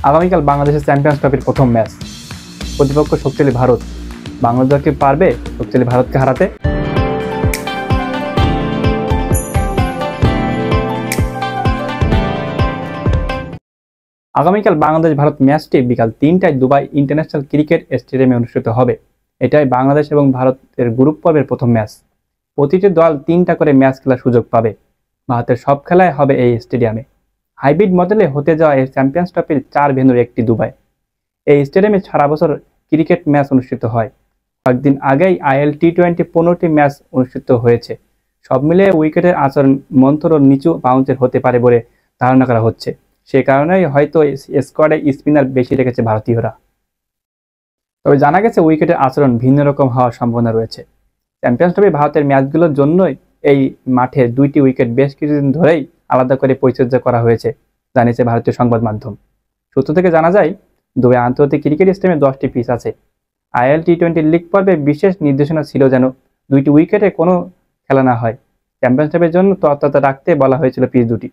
আগামীকাল বাংলাদেশের চ্যাম্পিয়ন্স ট্রফির প্রথম ম্যাচ। প্রতিপক্ষ শক্তিশালী ভারত। বাংলাদেশ কি পারবে শক্তিশালী ভারতকে হারাতে? আগামীকাল বাংলাদেশ ভারত ম্যাচটি বিকাল ৩টায় দুবাই ইন্টারন্যাশনাল ক্রিকেট স্টেডিয়ামে অনুষ্ঠিত হবে। এটাই বাংলাদেশ এবং ভারতের গ্রুপ পর্বের প্রথম ম্যাচ। প্রতিটি দল ৩টা করে ম্যাচ খেলার সুযোগ পাবে। ভারতের সব খেলাই হবে এই স্টেডিয়ামে। হাইব্রিড মডেলে হতে যাওয়া এই চ্যাম্পিয়ন্স ট্রফির 4 ভেন্যুর একটি দুবাই। এই স্টেডিয়ামে সারা বছর ক্রিকেট ম্যাচ অনুষ্ঠিত হয়। কয়েকদিন আগেই IL T20 15টি ম্যাচ অনুষ্ঠিত হয়েছে। সব মিলিয়ে উইকেটের আচরণ মন্থর ও নিচু বাউন্সের হতে পারে বলে ধারণা করা হচ্ছে। সে কারণেই হয়তো স্কোয়াডে স্পিনার বেশি রেখেছে ভারতীয়রা। তবে জানা গেছে উইকেটের আচরণ ভিন্ন রকম হওয়ার সম্ভাবনা রয়েছে। চ্যাম্পিয়ন্স ট্রফি ভারতের ম্যাচগুলোর জন্যই এই মাঠে 2টি উইকেট বেশ কিছুদিন ধরেই আলাদা করে পরিচর্যা করা হয়েছে, জানিয়েছে ভারতীয় সংবাদ মাধ্যম। সূত্র থেকে জানা যায়, দুবাই আন্তর্জাতিক ক্রিকেট স্টেডিয়ামে 10টি পিচ আছে। IL T20 লিগ পর্বে বিশেষ নির্দেশনা ছিল যেন 2টি উইকেটে কোনো খেলা না হয়। চ্যাম্পিয়ন্স ট্রফির জন্য তৎপরতা রাখতে বলা হয়েছিল পিচ দুটি।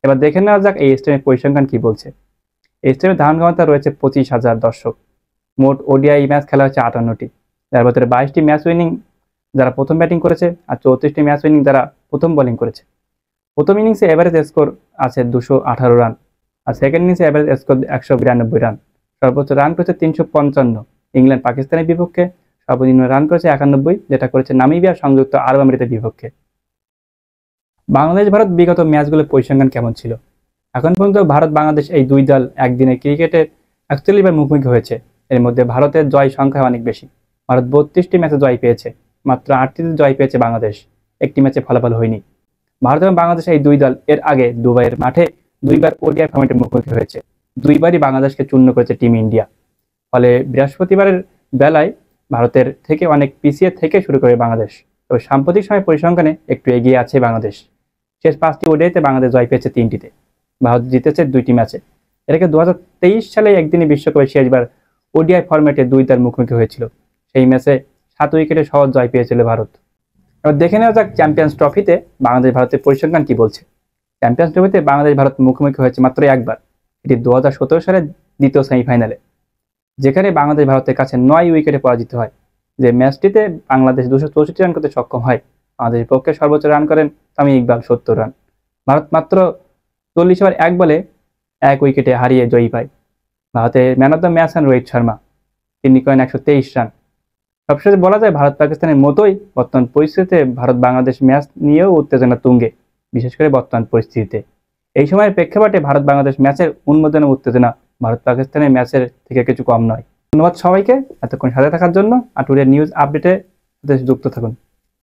এবার দেখে নেওয়া যাক এই স্টেডিয়ামের পরিসংখ্যান কি বলছে। এই স্টেডিয়ামের ধারণ ক্ষমতা রয়েছে 25,000 দর্শক। মোট ODI ম্যাচ খেলা হচ্ছে 58টি, যার ভেতরে 22টি ম্যাচ উইনিং যারা প্রথম ব্যাটিং করেছে আর 34টি ম্যাচ উইনিং যারা প্রথম বোলিং করেছে। প্রথম ইনিংসে এভারেজ স্কোর আছে 218 রান, আর সেকেন্ড ইনিংসে এভারেজ স্কোর 192 রান। সর্বোচ্চ রান করেছে 355। ইংল্যান্ড পাকিস্তানের বিপক্ষে সর্বনিম্ন রান করেছে 91, যেটা করেছে নামিবিয়া সংযুক্ত আরব আমিরাতের বিপক্ষে। বাংলাদেশ ভারত বিগত ম্যাচগুলোর পরিসংখ্যান কেমন ছিল? এখন পর্যন্ত ভারত বাংলাদেশ এই দুই দল একদিনের ক্রিকেটে 41 বার মুখোমুখি হয়েছে। এর মধ্যে ভারতের জয় সংখ্যা অনেক বেশি। ভারত 32টি ম্যাচে জয় পেয়েছে, মাত্র 8টিতে জয় পেয়েছে বাংলাদেশ। একটি ম্যাচে ফলাফল হয়নি। ভারত এবং বাংলাদেশ এই দুই দল এর আগে দুবাইয়ের মাঠে 2বার ODI ফরম্যাটে মুখোমুখি হয়েছে। 2বারই বাংলাদেশকে চূর্ণ করেছে টিম ইন্ডিয়া। ফলে বৃহস্পতিবারের বেলায় ভারতের থেকে অনেক পিছিয়ে থেকে শুরু করে বাংলাদেশ। তবে সাম্প্রতিক সময় পরিসংখ্যানে একটু এগিয়ে আছে বাংলাদেশ। শেষ 5টি ODIতে বাংলাদেশ জয় পেয়েছে 3টিতে। ভারত জিতেছে 2টি ম্যাচে। এর আগে 2023 সালে একদিনই বিশ্বকাপে শেষবার ODI ফরম্যাটে 2 দল মুখোমুখি হয়েছিল। সেই ম্যাচে 7 উইকেটে সহজ জয় পেয়েছিল ভারত। এবার দেখে নেওয়া যাক চ্যাম্পিয়ন্স ট্রফিতে বাংলাদেশ ভারতের পরিসংখ্যান কি বলছে। চ্যাম্পিয়ন্স ট্রফিতে বাংলাদেশ ভারত মুখোমুখি হয়েছে মাত্র একবার। এটি 2017 সালের দ্বিতীয় সেমিফাইনালে, যেখানে বাংলাদেশ ভারতের কাছে 9 উইকেটে পরাজিত হয়। যে ম্যাচটিতে বাংলাদেশ 264 রান করতে সক্ষম হয়। বাংলাদেশের পক্ষে সর্বোচ্চ রান করেন তামিম ইকবাল 70 রান। ভারত মাত্র 40 ওভার 1 বলে 1 উইকেটে হারিয়ে জয়ী পায়। ভারতের ম্যান অফ দ্য ম্যাচ হন রোহিত শর্মা, তিনি করেন 123 রান। সবশেষে বলা যায় ভারত পাকিস্তানের মতোই বর্তমান পরিস্থিতিতে ভারত বাংলাদেশ ম্যাচ নিয়েও উত্তেজনা তুঙ্গে, বিশেষ করে বর্তমান পরিস্থিতিতে। এই সময়ের প্রেক্ষাপটে ভারত বাংলাদেশ ম্যাচের উন্মোদনা উত্তেজনা ভারত পাকিস্তানের ম্যাচের থেকে কিছু কম নয়। ধন্যবাদ সবাইকে এতক্ষণ সাথে থাকার জন্য। আর টুডে নিউজ আপডেটে যুক্ত থাকুন।